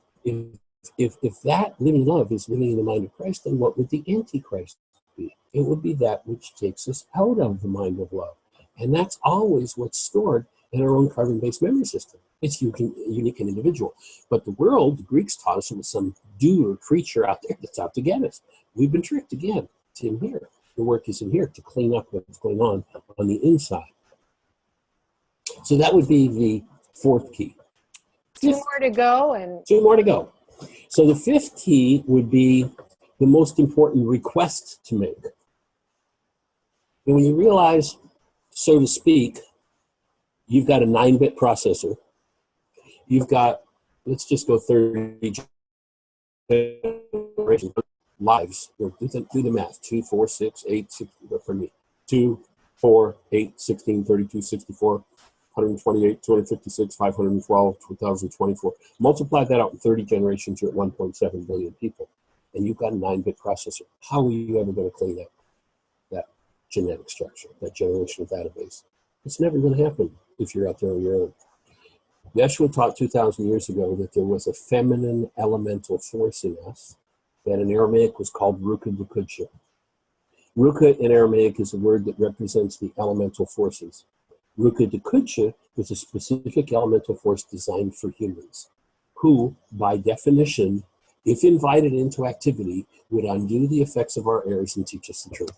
if that living love is living in the mind of Christ, then what would the Antichrist be? It would be that which takes us out of the mind of love. And that's always what's stored in our own carbon-based memory system. It's unique and individual. But the world, the Greeks taught us, it was some dude or creature out there that's out to get us. We've been tricked again. It's in here. The work is in here to clean up what's going on the inside. So that would be the 4th key. 2 more to go. And 2 more to go. So the 5th key would be the most important request to make. And when you realize, so to speak, you've got a 9-bit processor, you've got, let's just go 30 generations, lives. Do the math. 2, 4, 6, 8, 6, for me. 2, 4, 8, 16, 32, 64, 128, 256, 512, 2024. Multiply that out in 30 generations, you're at 1.7 billion people. And you've got a 9-bit processor. How are you ever going to clean that genetic structure, that generational database? It's never going to happen if you're out there on your own. Yeshua taught 2,000 years ago that there was a feminine elemental force in us that in Aramaic was called Ruka Dukudsha. Ruka in Aramaic is a word that represents the elemental forces. Ruka Dukudsha was a specific elemental force designed for humans, who, by definition, if invited into activity, would undo the effects of our errors and teach us the truth.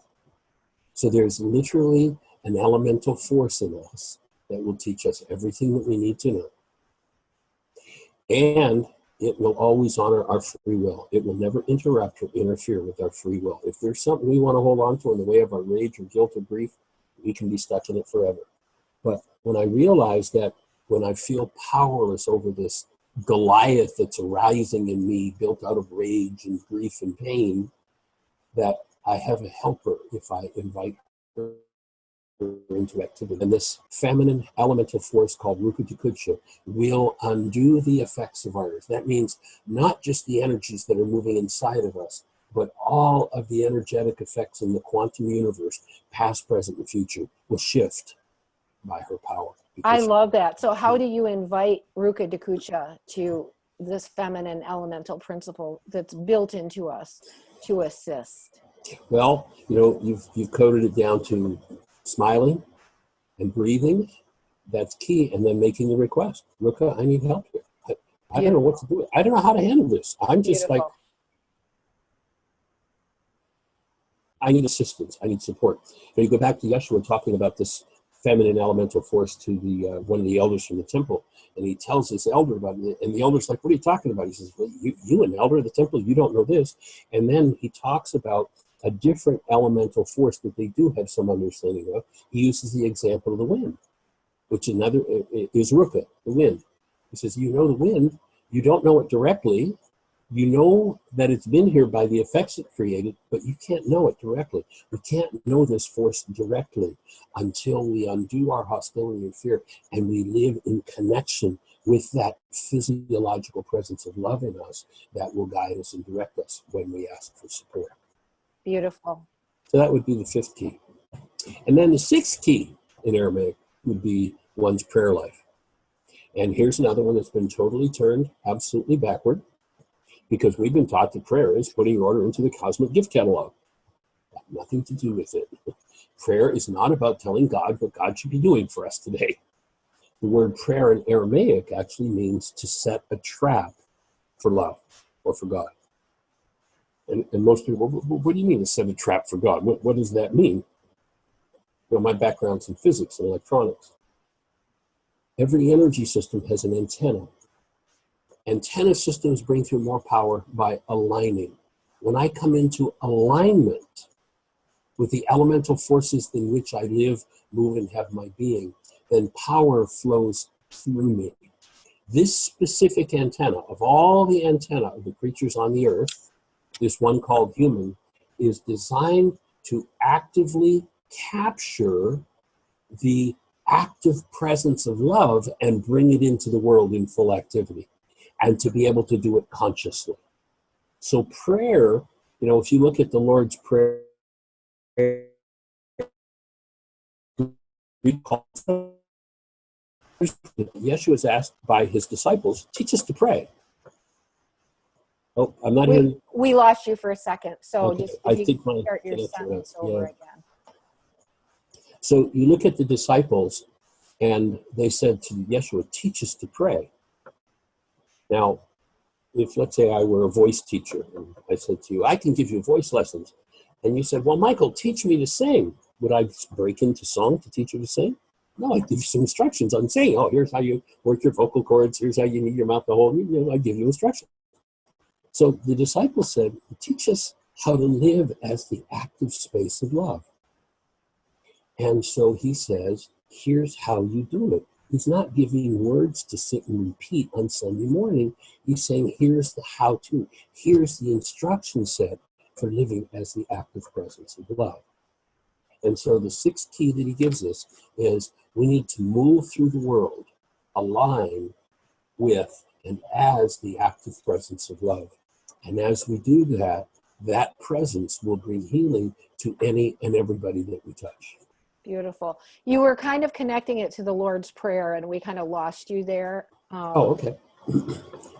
So there's literally an elemental force in us that will teach us everything that we need to know. And it will always honor our free will. It will never interrupt or interfere with our free will. If there's something we want to hold on to in the way of our rage or guilt or grief, we can be stuck in it forever. But when I realize that when I feel powerless over this Goliath that's arising in me, built out of rage and grief and pain, that I have a helper if I invite her into activity. And this feminine elemental force called Ruka Dukudsha will undo the effects of ours. That means not just the energies that are moving inside of us, but all of the energetic effects in the quantum universe, past, present, and future, will shift. by her power. I love that. So how do you invite Ruka Dakucha to this feminine elemental principle that's built into us to assist? Well, you've coded it down to smiling and breathing. That's key. And then making the request. Ruka, I need help here. I don't know what to do. I don't know how to handle this. I'm just like, I need assistance. I need support. But you go back to Yeshua talking about this feminine elemental force to the one of the elders from the temple, and he tells this elder about it, and the elder's like, what are you talking about? He says, well, you an elder of the temple, you don't know this. And then he talks about a different elemental force that they do have some understanding of. He uses the example of the wind, which another is Ruka, the wind. He says, the wind, you don't know it directly. You know that it's been here by the effects it created, but you can't know it directly. We can't know this force directly until we undo our hostility and fear and we live in connection with that physiological presence of love in us that will guide us and direct us when we ask for support. Beautiful. So that would be the fifth key. And then the sixth key in Aramaic would be one's prayer life. And here's another one that's been totally turned absolutely backward, because we've been taught that prayer is putting order into the cosmic gift catalog. Nothing to do with it. Prayer is not about telling God what God should be doing for us today. The word prayer in Aramaic actually means to set a trap for love or for God. And most people, what do you mean to set a trap for God? What does that mean? My background's in physics and electronics. Every energy system has an antenna. Antenna systems bring through more power by aligning. When I come into alignment with the elemental forces in which I live, move, and have my being, then power flows through me. This specific antenna, of all the antenna of the creatures on the earth, this one called human, is designed to actively capture the active presence of love and bring it into the world in full activity, and to be able to do it consciously. So prayer, if you look at the Lord's Prayer, Yeshua is asked by his disciples, teach us to pray. Oh, I'm not hearing. We lost you for a second, so Okay. just if you can start your sentence over again. So you look at the disciples, and they said to Yeshua, teach us to pray. Now, if let's say I were a voice teacher, and I said to you, I can give you voice lessons, and you said, well, Michael, teach me to sing. Would I break into song to teach you to sing? No, I'd give you some instructions on singing. Oh, here's how you work your vocal cords. Here's how you need your mouth to hold. I'd give you instructions. So the disciples said, teach us how to live as the active space of love. And so he says, here's how you do it. He's not giving words to sit and repeat on Sunday morning. He's saying, here's the how-to. Here's the instruction set for living as the active presence of love. And so the sixth key that he gives us is we need to move through the world, align with and as the active presence of love. And as we do that, that presence will bring healing to any and everybody that we touch. Beautiful. You were kind of connecting it to the Lord's Prayer, and we kind of lost you there. Oh, okay.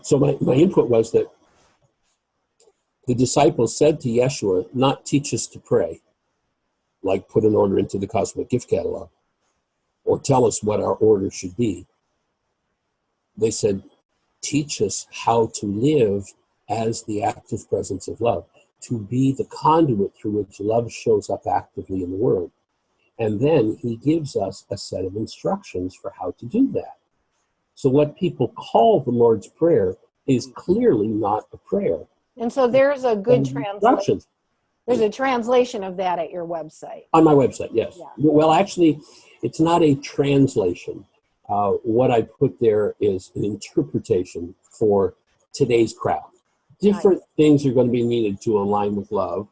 So my input was that the disciples said to Yeshua, not teach us to pray, like put an order into the cosmic gift catalog, or tell us what our order should be. They said, teach us how to live as the active presence of love, to be the conduit through which love shows up actively in the world. And then he gives us a set of instructions for how to do that. So what people call the Lord's Prayer is clearly not a prayer. And so there's a good translation. There's a translation of that at your website. On my website, yes. Yeah. Well, actually, it's not a translation. What I put there is an interpretation for today's crowd. Different things are going to be needed to align with love.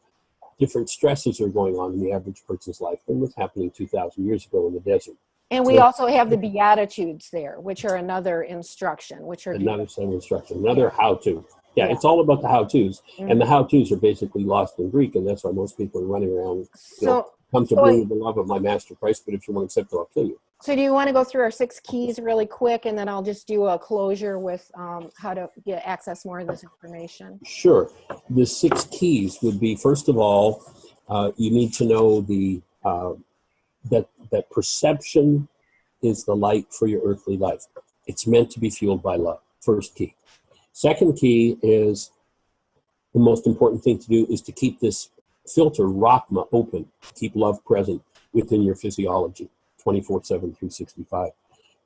Different stresses are going on in the average person's life than was happening 2,000 years ago in the desert. And we also have the Beatitudes there, which are another instruction, which are another set of instruction, another how-to. Yeah, it's all about the how-tos. Mm-hmm. And the how-tos are basically lost in Greek, and that's why most people are running around, come to bring the love of my master Christ, but if you won't accept it, I'll kill you. So do you want to go through our 6 keys really quick, and then I'll just do a closure with how to access more of this information? Sure. The 6 keys would be, first of all, you need to know that perception is the light for your earthly life. It's meant to be fueled by love. First key. Second key is the most important thing to do is to keep this filter, Rachma, open. Keep love present within your physiology, 24/7, 365.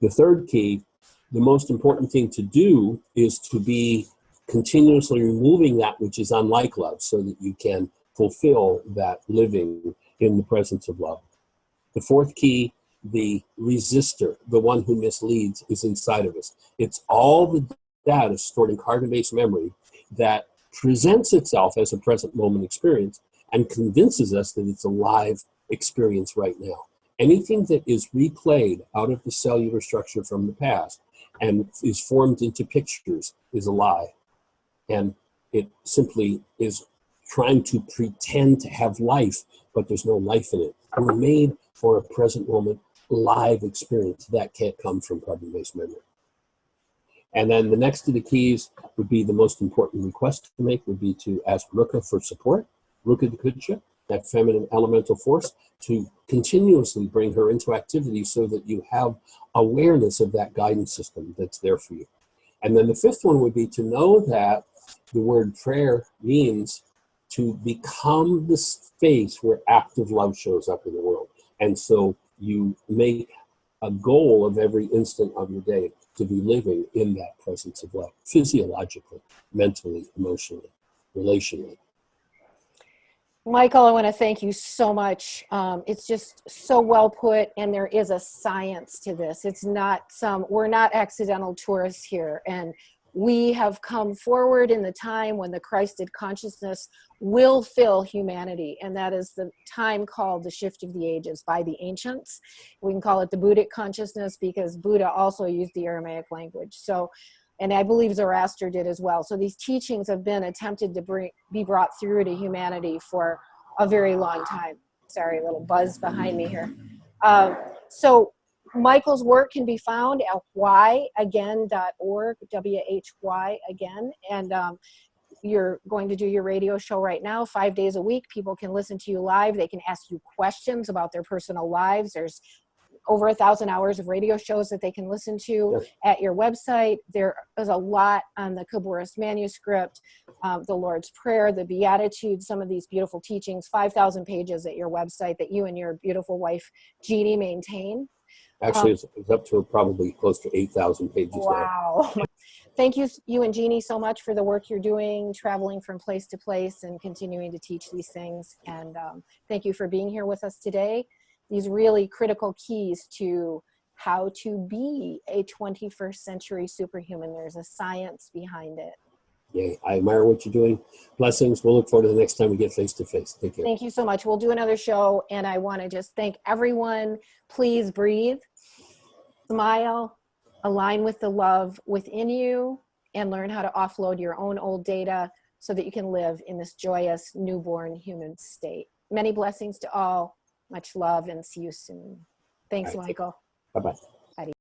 The third key, the most important thing to do is to be continuously removing that which is unlike love so that you can fulfill that living in the presence of love. The fourth key, the resistor, the one who misleads, is inside of us. It's all the data stored in carbon-based memory that presents itself as a present moment experience and convinces us that it's a live experience right now. Anything that is replayed out of the cellular structure from the past and is formed into pictures is a lie. And it simply is trying to pretend to have life, but there's no life in it. We're made for a present moment live experience. That can't come from carbon-based memory. And then the next to the keys would be the most important request to make would be to ask Ruka for support, Ruka Dakucha, that feminine elemental force, to continuously bring her into activity so that you have awareness of that guidance system that's there for you. And then the fifth one would be to know that the word prayer means to become the space where active love shows up in the world. And so you make a goal of every instant of your day to be living in that presence of love, physiologically, mentally, emotionally, relationally. Michael, I want to thank you so much. It's just so well put, and there is a science to this. It's not we're not accidental tourists here, and we have come forward in the time when the Christed consciousness will fill humanity, and that is the time called the shift of the ages by the ancients. We can call it the Buddhic consciousness because Buddha also used the Aramaic language. So, and I believe Zoroaster did as well. So these teachings have been attempted to be brought through to humanity for a very long time. Sorry, a little buzz behind me here. So Michael's work can be found at whyagain.org, W-H-Y again. And you're going to do your radio show right now, 5 days a week. People can listen to you live. They can ask you questions about their personal lives. There's over 1,000 hours of radio shows that they can listen to at your website. There is a lot on the Khabouris manuscript, the Lord's Prayer, the Beatitudes, some of these beautiful teachings, 5,000 pages at your website that you and your beautiful wife, Jeannie, maintain. Actually, it's up to probably close to 8,000 pages now. Wow. Thank you and Jeannie so much for the work you're doing, traveling from place to place and continuing to teach these things. And thank you for being here with us today. These really critical keys to how to be a 21st century superhuman. There's a science behind it. Yay. I admire what you're doing. Blessings. We'll look forward to the next time we get face to face. Take care. Thank you so much. We'll do another show. And I want to just thank everyone. Please breathe, smile, align with the love within you, and learn how to offload your own old data so that you can live in this joyous newborn human state. Many blessings to all. Much love and see you soon. Thanks, Michael. Bye-bye.